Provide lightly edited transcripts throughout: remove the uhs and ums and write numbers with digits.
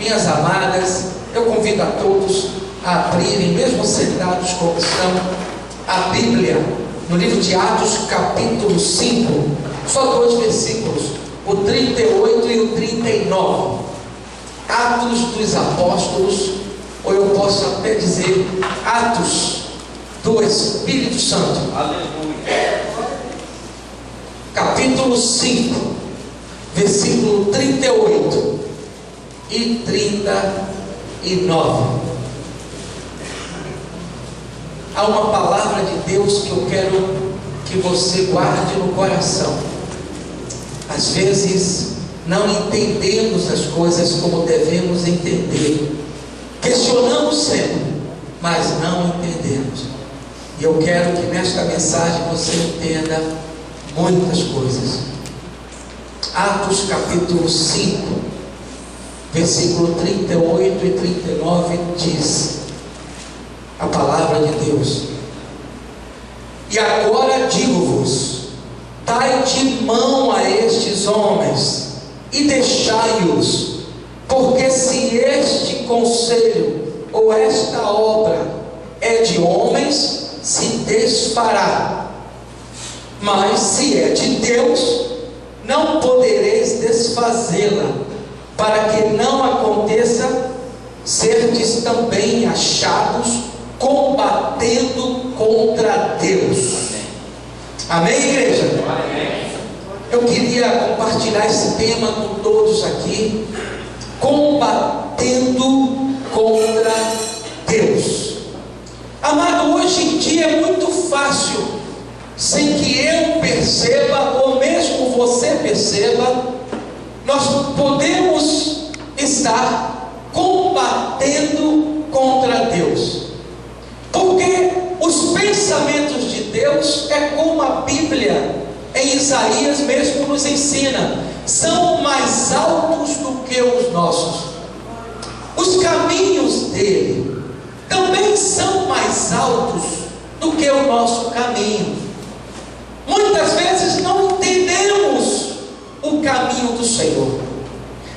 minhas amadas, eu convido a todos a abrirem, mesmo sentados como estão, a Bíblia, no livro de Atos, capítulo 5, só 2 versículos, o 38 e o 39. Atos dos Apóstolos, ou eu posso até dizer Atos do Espírito Santo. Aleluia. Capítulo 5, versículo 38 e 39. Há uma palavra de Deus que eu quero que você guarde no coração. Às vezes não entendemos as coisas como devemos entender, questionamos sempre, mas não entendemos. E eu quero que nesta mensagem você entenda muitas coisas. Atos capítulo 5, versículo 38 e 39 diz a palavra de Deus: e agora digo-vos, dai de mão a estes homens e deixai-os, porque se este conselho ou esta obra é de homens, se desfará, mas se é de Deus, não podereis desfazê-la, para que não aconteça serdes também achados combatendo contra Deus. Amém, igreja? Amém. Eu queria compartilhar esse tema com todos aqui, combatendo contra Deus. Amado, hoje em dia é muito fácil, sem que eu perceba, ou mesmo você perceba, nós podemos estar combatendo contra Deus, porque os pensamentos de Deus é como a Bíblia em Isaías mesmo nos ensina, são mais altos do que os nossos. Os caminhos dele também são mais altos do que o nosso caminho. Muitas vezes não entendemos o caminho do Senhor.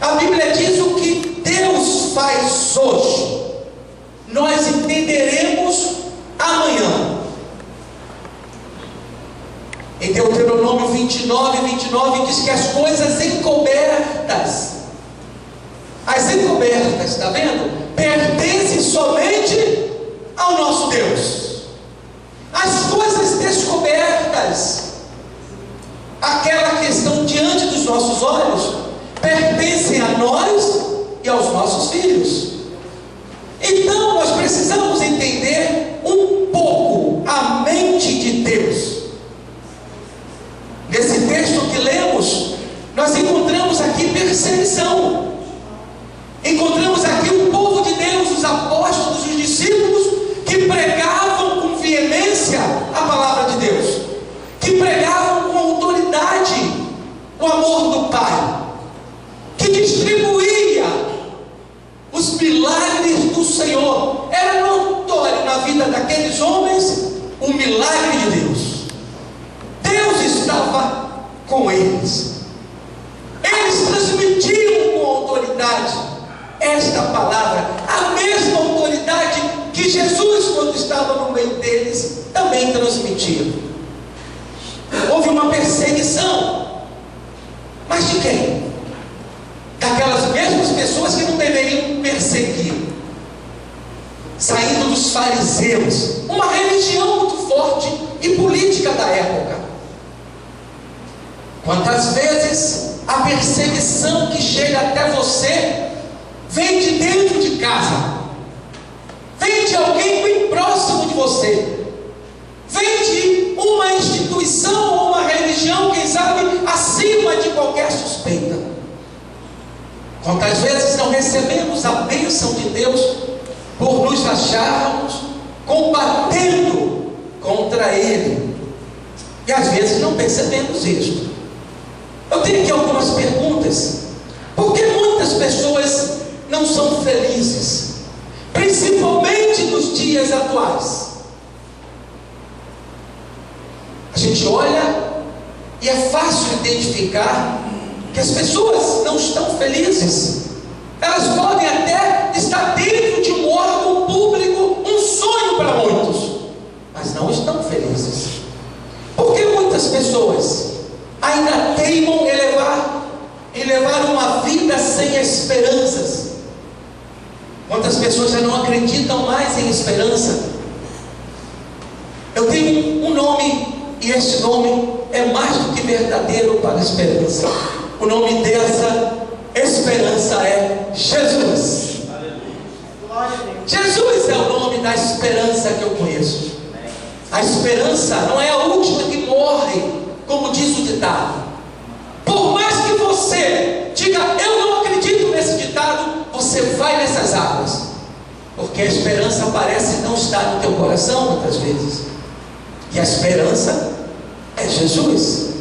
A Bíblia diz: o que Deus faz hoje, nós entenderemos amanhã. Em Deuteronômio 29 diz que as coisas encobertas, está vendo? Pertencem somente ao nosso Deus. As coisas descobertas, aquela que estão diante dos nossos olhos, pertencem a nós e aos nossos filhos. Então nós precisamos entender um pouco a mente de Deus. Nesse texto que lemos, nós encontramos aqui perseguição. Encontramos aqui o povo de Deus, os apóstolos, os discípulos, que pregavam com veemência a palavra de Deus, que pregavam com autoridade o amor do Pai, que distribuía os milagres do Senhor. Era notório na vida daqueles homens o milagre de Deus. Deus estava com eles. Eles transmitiam com autoridade esta palavra, a mesma autoridade que Jesus, quando estava no meio deles, também transmitia. Houve uma perseguição, mas de quem? Daquelas mesmas pessoas que não deveriam perseguir, saindo dos fariseus, uma religião muito forte e política da época. Quantas vezes a perseguição que chega até você vem de dentro de casa, vem de alguém bem próximo de você, vem de uma instituição ou uma religião, quem sabe, acima de qualquer suspeita. Quantas vezes não recebemos a bênção de Deus por nos acharmos combatendo contra Ele, e às vezes não percebemos isso. Eu tenho aqui algumas perguntas. Por que muitas pessoas não são felizes, principalmente nos dias atuais? A gente olha e é fácil identificar que as pessoas não estão felizes. Elas podem sem esperanças. Quantas pessoas já não acreditam mais em esperança? Eu tenho um nome, e esse nome é mais do que verdadeiro para a esperança. O nome dessa esperança é Jesus. Jesus é o nome da esperança que eu conheço. A esperança não é a última que morre, como diz o ditado. Por mais que você diga, eu não acredito nesse ditado, você vai nessas águas, porque a esperança parece não estar no teu coração muitas vezes. E a esperança é Jesus.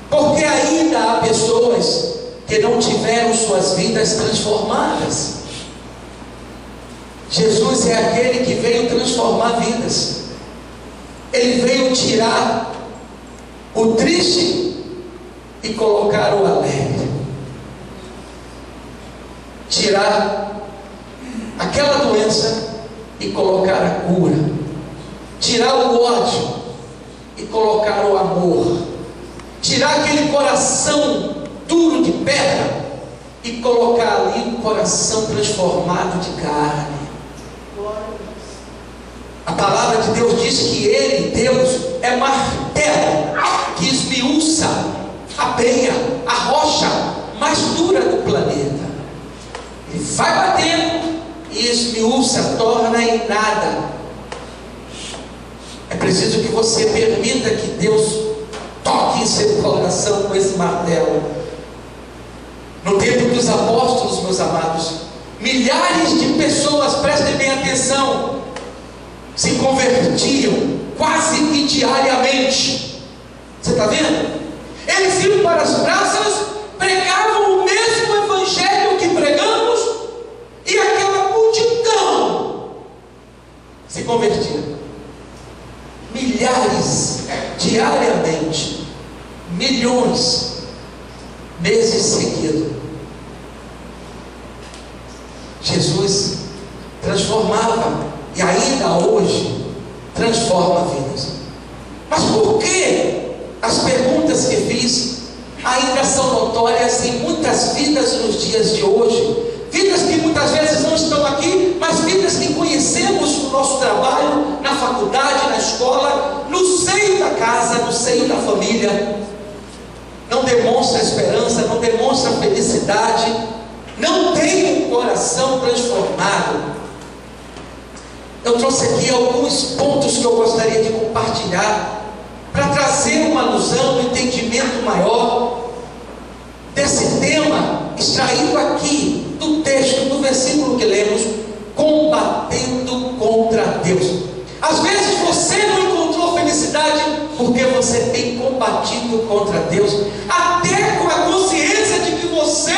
Porque ainda há pessoas que não tiveram suas vidas transformadas. Jesus é aquele que veio transformar vidas. Ele veio tirar o triste e colocar o alegre. Tirar aquela doença e colocar a cura. Tirar o ódio e colocar o amor. Tirar aquele coração duro de pedra e colocar ali um coração transformado de carne. A palavra de Deus diz que Ele, Deus, é martelo que esmiuça a penha, a rocha mais dura do planeta. Ele vai batendo e esmiuça, torna em nada. É preciso que você permita que Deus toque em seu coração com esse martelo. No tempo dos apóstolos, meus amados, milhares de pessoas, prestem bem atenção, se convertiam quase que diariamente. Você está vendo? Eles iam para as praças, pregavam o mesmo evangelho que pregamos, e aquela multidão se convertia. Milhares diariamente, milhões, meses seguidos. Jesus transformava, e ainda hoje transforma vidas. Mas por que as perguntas que fiz ainda são notórias em muitas vidas nos dias de hoje? Vidas que muitas vezes não estão aqui, mas vidas que conhecemos no nosso trabalho, na faculdade, na escola, no seio da casa, no seio da família. Não demonstra esperança, não demonstra felicidade, não tem um coração transformado. Eu trouxe aqui alguns pontos que eu gostaria de compartilhar para trazer uma alusão, um entendimento maior desse tema extraído aqui do texto, do versículo que lemos, combatendo contra Deus. Às vezes você não encontrou felicidade porque você tem combatido contra Deus, até com a consciência de que você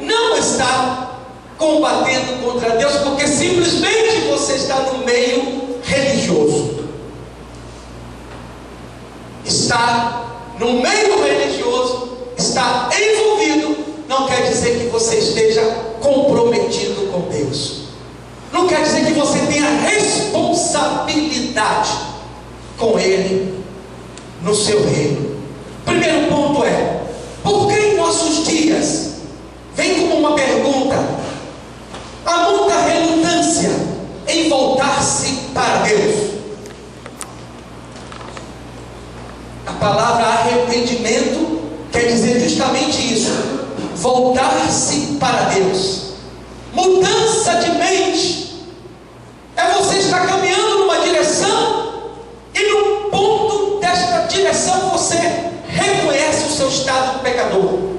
não está combatendo contra Deus, porque simplesmente você está no meio religioso. Está no meio religioso, está envolvido, não quer dizer que você esteja comprometido com Deus. Não quer dizer que você tenha responsabilidade com Ele no seu reino. Primeiro ponto é: por que em nossos dias vem como uma pergunta há muita relutância em voltar-se para Deus? A palavra arrependimento quer dizer justamente isso: voltar-se para Deus. Mudança de mente é você estar caminhando numa direção e no ponto desta direção você reconhece o seu estado pecador.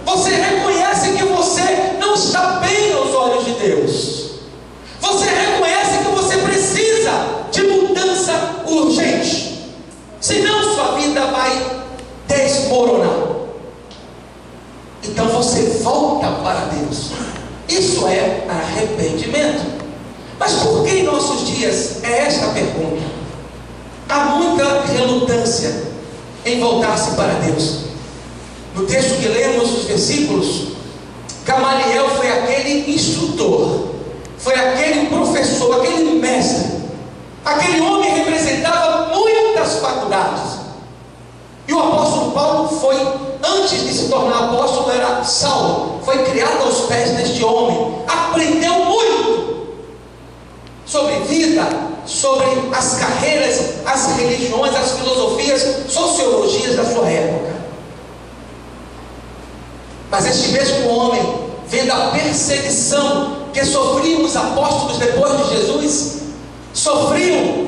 Você reconhece que você não está bem aos olhos de Deus. Você reconhece que você precisa de mudança urgente, senão sua vida vai desmoronar. Então você volta para Deus. Isso é arrependimento. Mas por que em nossos dias é esta a pergunta? Há muita relutância em voltar-se para Deus. No texto que lemos, os versículos, Gamaliel foi aquele instrutor, foi aquele professor, aquele mestre, aquele homem representava muitas faculdades. E o apóstolo Paulo foi antes de se tornar apóstolo, era Saulo. Foi criado aos pés deste homem. Aprendeu muito sobre vida, sobre as carreiras, as religiões, as filosofias, sociologias da sua época. Mas este mesmo homem, vendo a perseguição que sofriam os apóstolos depois de Jesus, sofriam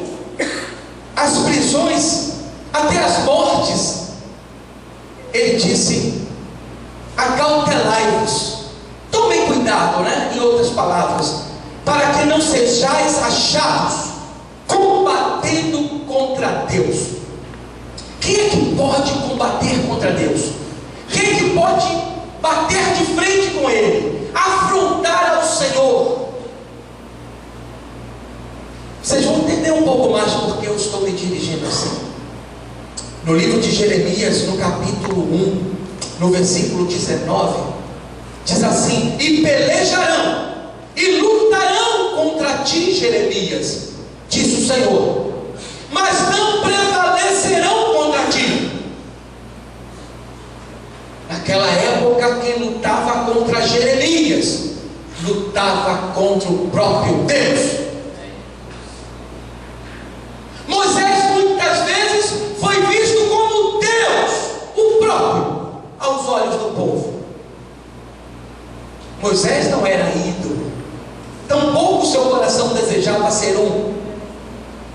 as prisões, até as mortes, ele disse: acautelai-vos, tomem cuidado, né? Em outras palavras, para que não sejais achados combatendo contra Deus. Quem é que pode combater contra Deus? Quem é que pode bater de frente com Ele, afrontar ao Senhor? Vocês vão entender um pouco mais porque eu estou me dirigindo assim. No livro de Jeremias, no capítulo 1, no versículo 19, diz assim: e pelejarão e lutarão contra ti, Jeremias, diz o Senhor, mas não prevalecerão contra ti. Naquela época, quem lutava contra Jeremias lutava contra o próprio Deus. Moisés muitas vezes foi visto como Deus, o próprio, aos olhos do povo. Moisés não era ídolo, tampouco seu coração desejava ser um,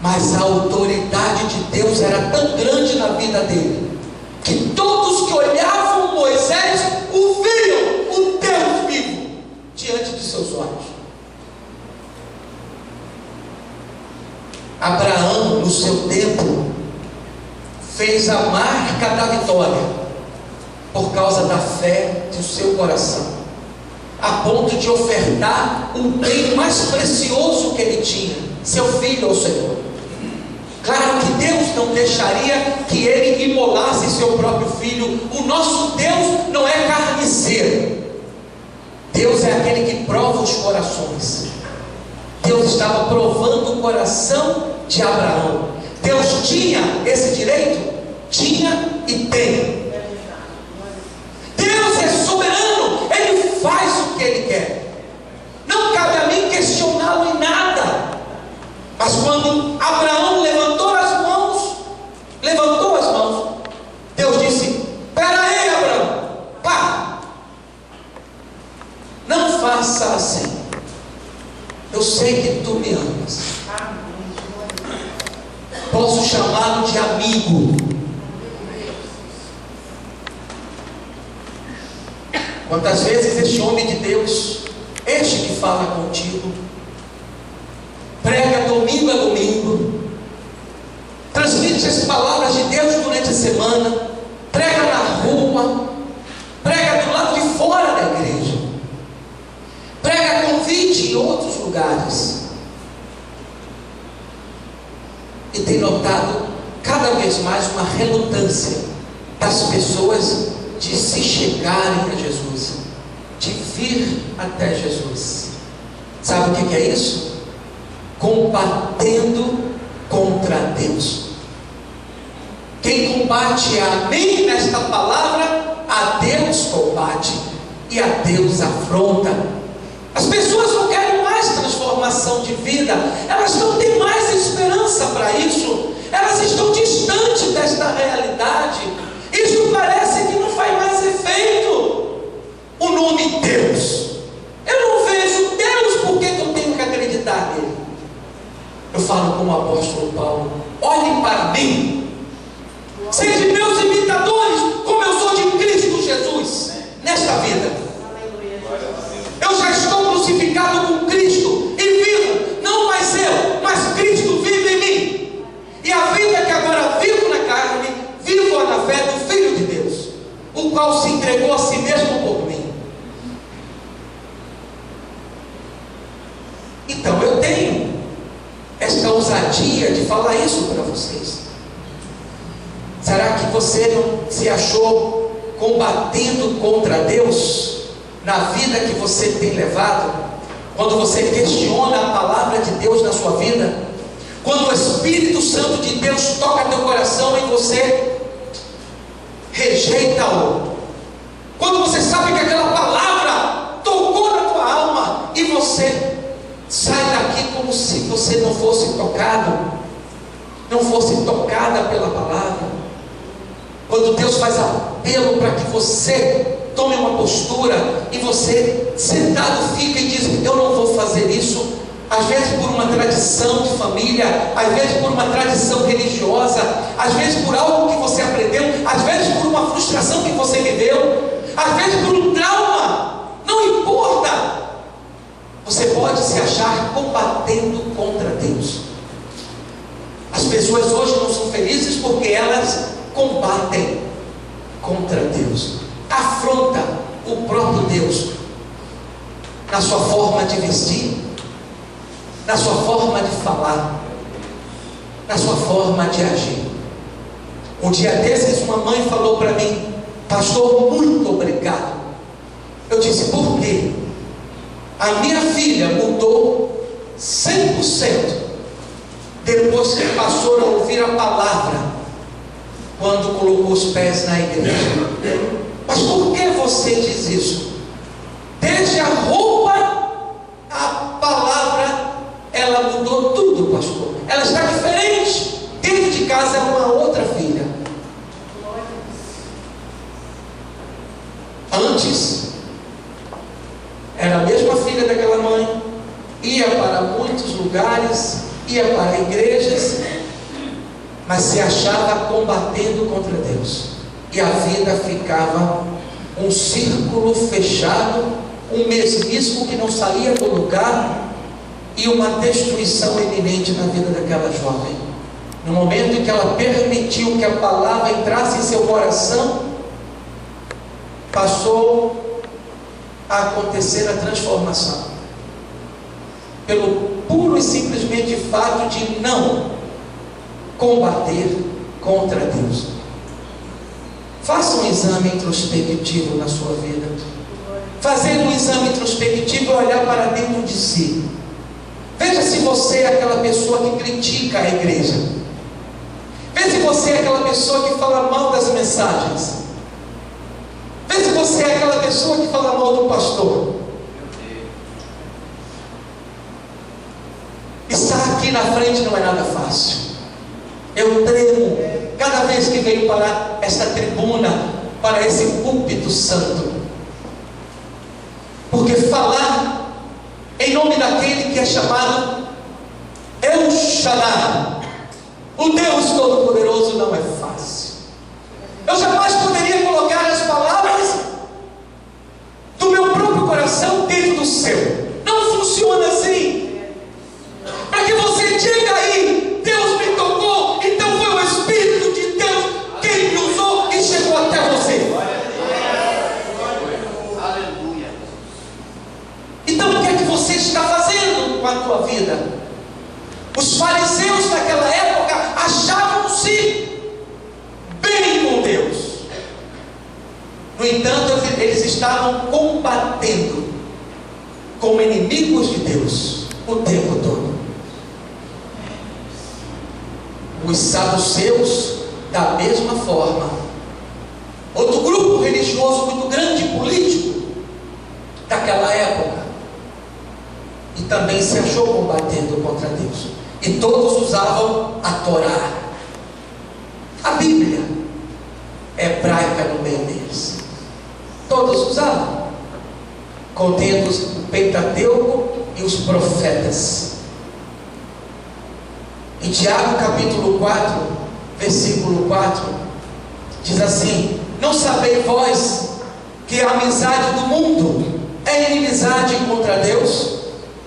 mas a autoridade de Deus era tão grande na vida dele, que todos que olhavam Moisés o viam, o Deus vivo, diante de seus olhos. Abraão, no seu tempo, fez a marca da vitória por causa da fé de seu coração, a ponto de ofertar o bem mais precioso que ele tinha, seu filho ao Senhor. Claro que Deus não deixaria que ele imolasse seu próprio filho. O nosso Deus não é carniceiro. Deus é aquele que prova os corações. Deus estava provando o coração de Abraão. Deus tinha esse direito? Tinha e tem. Deus é soberano, Ele faz o que Ele quer. Não cabe a mim questioná-lo em nada. Mas quando Abraão levantou as mãos, Deus disse: espera aí, Abraão, pá, não faça assim. Eu sei que tu me amas. Posso chamá-lo de amigo. Quantas vezes este homem de Deus, este que fala contigo, prega domingo a domingo, transmite as palavras de Deus durante a semana, prega na rua, prega do lado de fora da igreja, prega convite em outros lugares, e tem notado cada vez mais uma relutância das pessoas de se chegarem a Jesus, de vir até Jesus. Sabe o que é isso? Combatendo contra Deus. Quem combate a mim nesta palavra, a Deus combate e a Deus afronta. As pessoas não querem mais transformação de vida, elas não têm mais esperança para isso, elas estão distantes desta realidade. Isso parece que não faz mais efeito. O nome Deus, eu não vejo Deus, por que eu tenho que acreditar nele? Eu falo como o apóstolo Paulo: olhem para mim, sejam meus imitadores, como eu sou de Cristo Jesus nesta vida. Eu já estou crucificado com Cristo e vivo, não mais eu, mas Cristo vive em mim. E a vida que agora vivo na carne, vivo na fé do Filho de Deus, o qual se entregou a si mesmo por mim. Então eu tenho esta ousadia de falar isso para vocês. Será que você não se achou combatendo contra Deus na vida que você tem levado? Quando você questiona a palavra de Deus na sua vida, quando o Espírito Santo de Deus toca teu coração e você rejeita-o, Quando você sabe que aquela palavra tocou na tua alma e você sai daqui como se você não fosse tocado, não fosse tocada pela palavra. Quando Deus faz apelo para que você tome uma postura e você sentado fica e diz: eu não vou fazer isso. Às vezes por uma tradição de família, às vezes por uma tradição religiosa, às vezes por algo que você aprendeu, às vezes por uma frustração que você viveu, às vezes por um trauma, não importa. Você pode se achar combatendo contra Deus. As pessoas hoje não são felizes porque elas combatem contra Deus, afronta o próprio Deus na sua forma de vestir, na sua forma de falar, na sua forma de agir. Um dia desses uma mãe falou para mim: pastor, muito obrigado. Eu disse: por quê? A minha filha mudou 100% depois que passou a ouvir a palavra, quando colocou os pés na igreja. Mas por que você diz isso? Desde a roupa, a palavra, ela mudou tudo, pastor. Ela está diferente. Dentro de casa é uma outra filha. Antes era a mesma filha daquela mãe, ia para muitos lugares, ia para igrejas, mas se achava combatendo contra Deus, e a vida ficava um círculo fechado, um mesmismo que não saía do lugar, e uma destruição iminente na vida daquela jovem. No momento em que ela permitiu que a palavra entrasse em seu coração, passou a acontecer a transformação, pelo puro e simplesmente fato de não combater contra Deus. Faça um exame introspectivo na sua vida. Fazer um exame introspectivo é olhar para dentro de si. Veja se você é aquela pessoa que critica a igreja. Veja se você é aquela pessoa que fala mal das mensagens. Veja se você é aquela pessoa que fala mal do pastor. Estar aqui na frente não é nada fácil. Eu tremo cada vez que venho para esta tribuna, para esse púlpito santo, porque falar em nome daquele que é chamado El Shaddai, o Deus Todo-Poderoso, não é fácil. Eu jamais poderia colocar as palavras do meu próprio coração dentro do seu. Não funciona assim. Para que você diga aí: Deus me tocou, então foi o Espírito de Deus quem me usou e chegou até você. Aleluia. Então o que é que você está fazendo com a tua vida? Os fariseus naquela época achavam-se bem com Deus. No entanto, eles estavam combatendo como inimigos de Deus o tempo todo. Os saduceus, da mesma forma. Outro grupo religioso muito grande, político, daquela época, e também se achou combatendo contra Deus. E todos usavam a Torá, a Bíblia hebraica, no meio deles. Todos usavam, contendo o Pentateuco e os profetas. Em Tiago capítulo 4, versículo 4, diz assim: não sabeis vós que a amizade do mundo é inimizade contra Deus?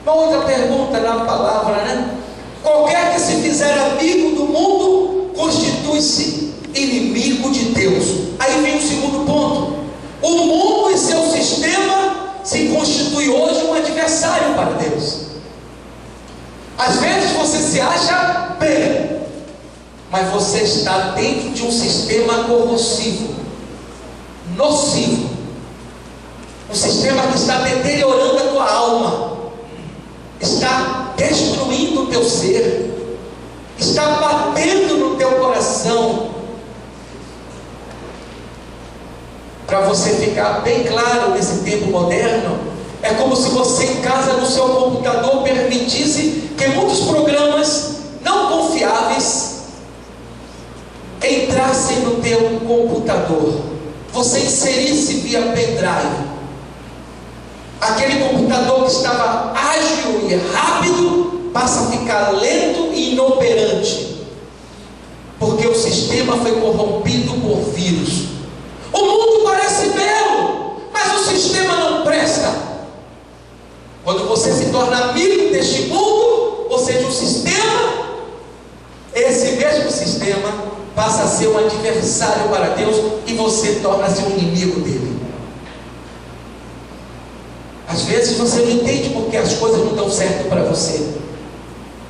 Uma outra pergunta na palavra, né? Qualquer que se fizer amigo do mundo constitui-se inimigo de Deus. Aí vem o segundo ponto: o mundo e seu sistema se constitui hoje um adversário para Deus. Às vezes você se acha bem, mas você está dentro de um sistema corrosivo, nocivo, um sistema que está deteriorando a tua alma, está destruindo o teu ser, está batendo no teu coração. para você ficar bem claro nesse tempo moderno, é como se você em casa no seu computador permitisse que muitos programas não confiáveis entrassem no teu computador. Você inserisse via pendrive. Aquele computador que estava ágil e rápido passa a ficar lento e inoperante, porque o sistema foi corrompido por vírus. O mundo parece belo, mas o sistema não presta. Quando você se torna amigo deste mundo, ou seja, o sistema, esse mesmo sistema passa a ser um adversário para Deus e você torna-se um inimigo dele. Às vezes você não entende porque as coisas não dão certo para você.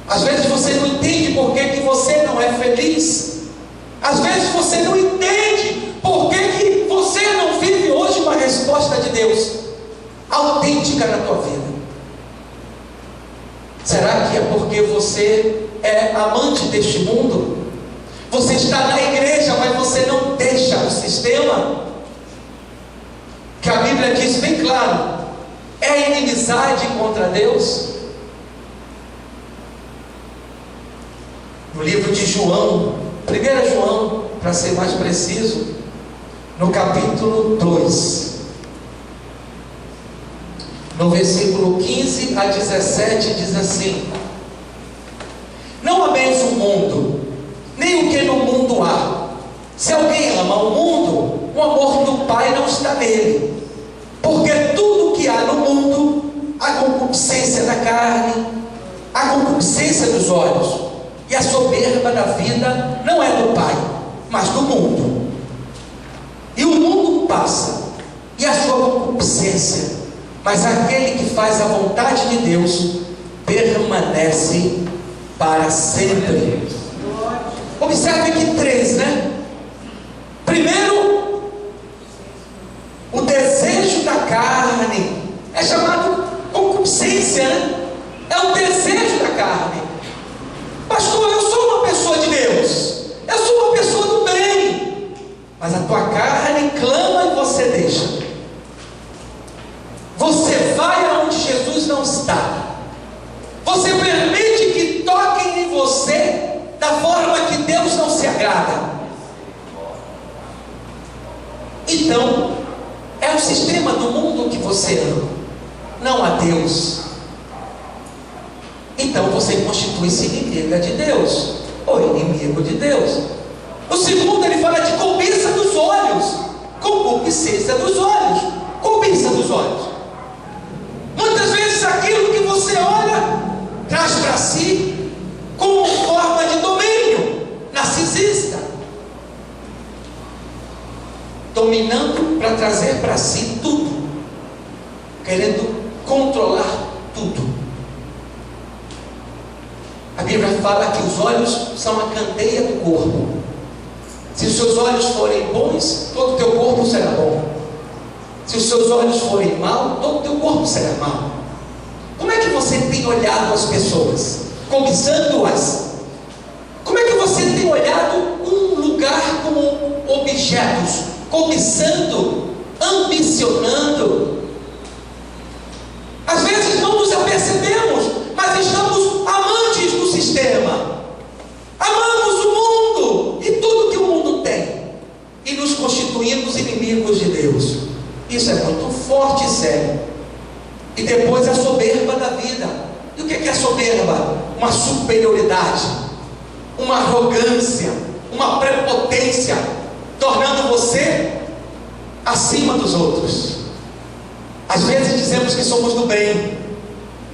Às vezes você não entende porque que você não é feliz. Às vezes você não entende porque que você não vive hoje uma resposta de Deus autêntica na tua vida. Será que é porque você é amante deste mundo? Você está na igreja, mas você não deixa o sistema? Que a Bíblia diz bem claro: é inimizade contra Deus. No livro de João, 1 João, para ser mais preciso, no capítulo 2, no versículo 15 a 17, diz assim: não ameis o mundo, nem o que no mundo há. Se alguém ama o mundo, o amor do Pai não está nele. Porque tudo que há no mundo, a concupiscência da carne, a concupiscência dos olhos e a soberba da vida, não é do Pai, mas do mundo. E o mundo passa, e a sua concupiscência, mas aquele que faz a vontade de Deus permanece para sempre. Observe aqui 3, né? Primeiro, o desejo da carne é chamado concupiscência, né? É o desejo da carne. Pastor, eu sou uma pessoa de Deus, eu sou uma pessoa do bem, mas a tua carne clama e você deixa. Você vai aonde Jesus não está. Você permite que toquem em você da forma que Deus não se agrada. Então, é o sistema do mundo que você ama, não a Deus. Então você constitui-se inimiga de Deus, ou inimigo de Deus. O segundo, ele fala de cobiça dos olhos, concupiscência dos olhos, cobiça dos olhos. Muitas vezes aquilo que você olha traz para si como forma de domínio narcisista, dominando para trazer para si tudo, querendo controlar tudo. A Bíblia fala que os olhos são a candeia do corpo. Se os seus olhos forem bons, todo o teu corpo será bom. Se os seus olhos forem maus, todo o teu corpo será mau. Como é que você tem olhado as pessoas? Cobiçando-as? Como é que você tem olhado um lugar como objetos? Cobiçando, ambicionando? Às vezes não nos apercebemos, mas estamos amantes do sistema. Amamos o mundo e tudo que o mundo tem, e nos constituímos inimigos de Deus. Isso é muito forte e sério. E depois a soberba da vida. E o que é a soberba? Uma superioridade, uma arrogância, uma prepotência, tornando você acima dos outros. Às vezes dizemos que somos do bem,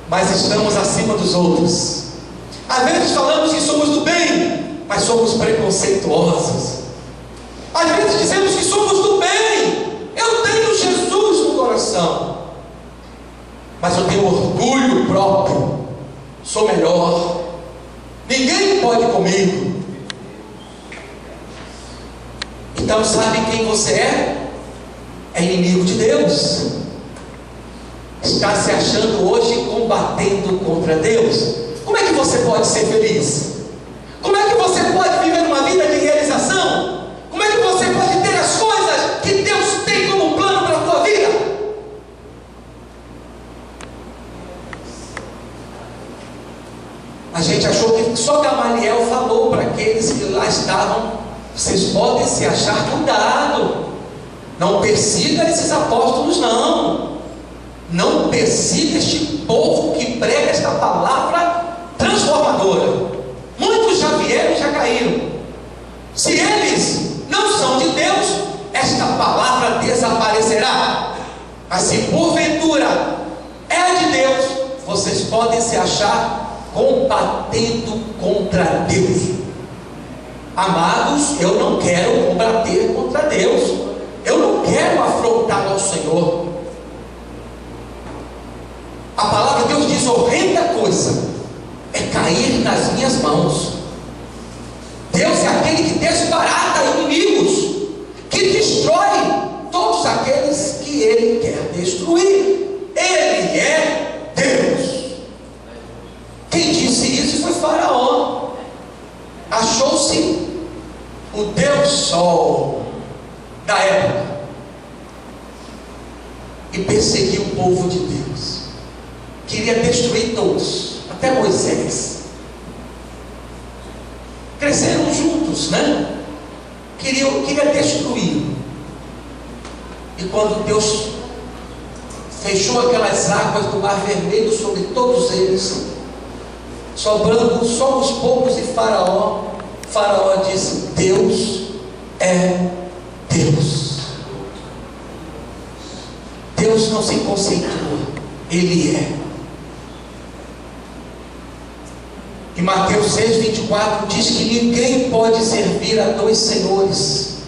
mas estamos acima dos outros. Às vezes falamos que somos do bem, mas somos preconceituosos. Às vezes dizemos que somos do bem, eu tenho Jesus no coração, mas eu tenho orgulho próprio, sou melhor, ninguém pode comigo. Então sabe quem você é? É inimigo de Deus. Está se achando hoje combatendo contra Deus. Como é que você pode ser feliz? Como é que você pode viver uma vida de realização? Como é que você pode ter as coisas que Deus tem como gente achou que só Gamaliel falou para aqueles que lá estavam: vocês podem se achar, cuidado, não persiga esses apóstolos, não persiga este povo que prega esta palavra transformadora. Muitos já vieram e já caíram. Se eles não são de Deus, esta palavra desaparecerá. Mas se porventura é de Deus, vocês podem se achar combatendo contra Deus. Amados, eu não quero combater contra Deus, eu não quero afrontar ao Senhor. A palavra de Deus diz: horrenda coisa é cair nas minhas mãos. Deus é aquele que desbarata inimigos, que destrói todos aqueles que Ele quer destruir. Ele é Deus. Quem disse isso foi Faraó. Achou-se o Deus Sol da época e perseguiu o povo de Deus. Queria destruir todos, até Moisés. Cresceram juntos, né? Queria destruir. E quando Deus fechou aquelas águas do Mar Vermelho sobre todos eles, sobrando só os poucos de Faraó, Faraó disse: Deus é Deus. Deus não se conceitua, Ele é. E Mateus 6,24 diz que ninguém pode servir a dois senhores.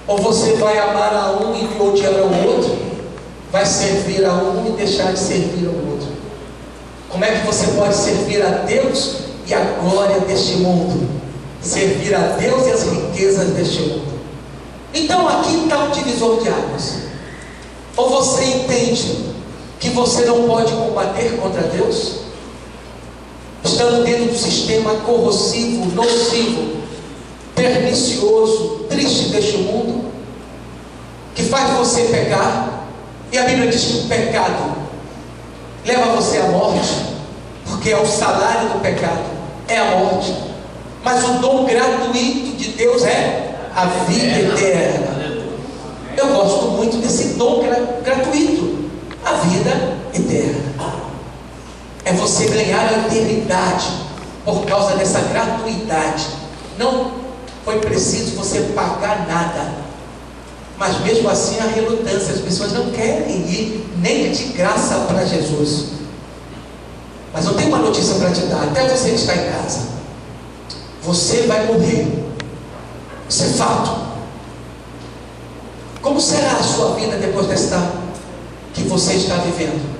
Ou você vai amar a um e odiar ao outro, vai servir a um e deixar de servir ao outro. Como é que você pode servir a Deus e a glória deste mundo? Servir a Deus e as riquezas deste mundo. Então aqui está o divisor de águas. Ou você entende que você não pode combater contra Deus, estando dentro do sistema corrosivo, nocivo, pernicioso, triste deste mundo, que faz você pecar. E a Bíblia diz que o pecado leva você à morte, porque é o salário do pecado, é a morte. Mas o dom gratuito de Deus é a vida eterna. Eu gosto muito desse dom gratuito, a vida eterna. É você ganhar a eternidade por causa dessa gratuidade. Não foi preciso você pagar nada, mas mesmo assim a relutância, as pessoas não querem ir nem de graça para Jesus. Mas eu tenho uma notícia para te dar, até você que está em casa: você vai morrer, isso é fato. Como será a sua vida depois desta que você está vivendo?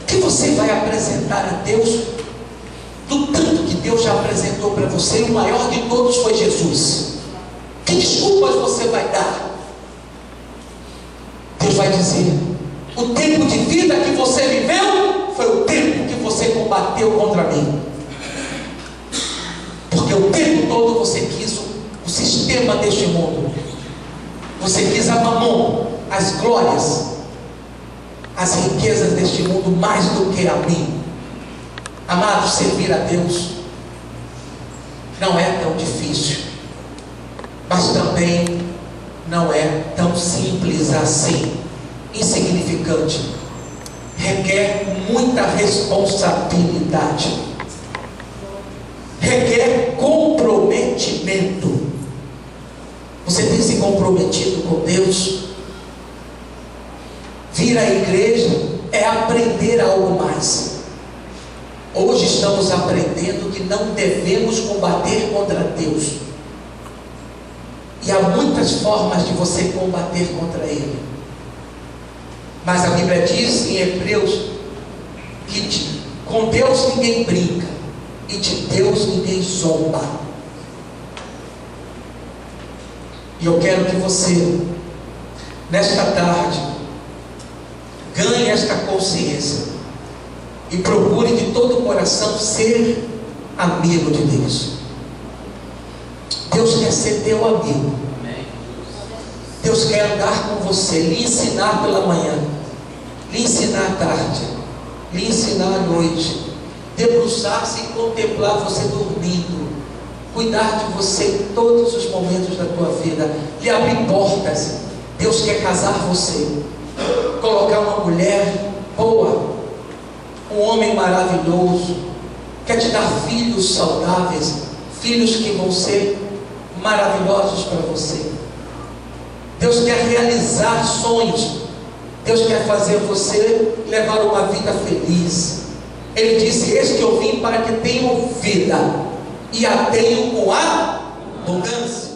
O que você vai apresentar a Deus? Do tanto que Deus já apresentou para você, o maior de todos foi Jesus. Que desculpas você vai dar? Deus vai dizer: o tempo de vida que você viveu foi o tempo que você combateu contra mim. Porque o tempo todo você quis o sistema deste mundo. Você quis a mamon, as glórias, as riquezas deste mundo mais do que a mim. Amado, servir a Deus não é tão difícil, mas também não é tão simples assim, insignificante. Requer muita responsabilidade, requer comprometimento. Você tem se comprometido com Deus? Vir à igreja é aprender algo mais. Hoje estamos aprendendo que não devemos combater contra Deus. E há muitas formas de você combater contra Ele. Mas a Bíblia diz em Hebreus que com Deus ninguém brinca e de Deus ninguém zomba. E eu quero que você, nesta tarde, ganhe esta consciência e procure de todo o coração ser amigo de Deus. Deus quer ser teu amigo. Deus quer andar com você, lhe ensinar pela manhã, lhe ensinar à tarde, lhe ensinar à noite, debruçar-se e contemplar você dormindo, cuidar de você em todos os momentos da tua vida, lhe abrir portas. Deus quer casar você, colocar uma mulher boa, um homem maravilhoso, quer te dar filhos saudáveis, filhos que vão ser maravilhosos para você. Deus quer realizar sonhos. Deus quer fazer você levar uma vida feliz. Ele disse: eis que eu vim para que tenham vida e a tenham com abundância.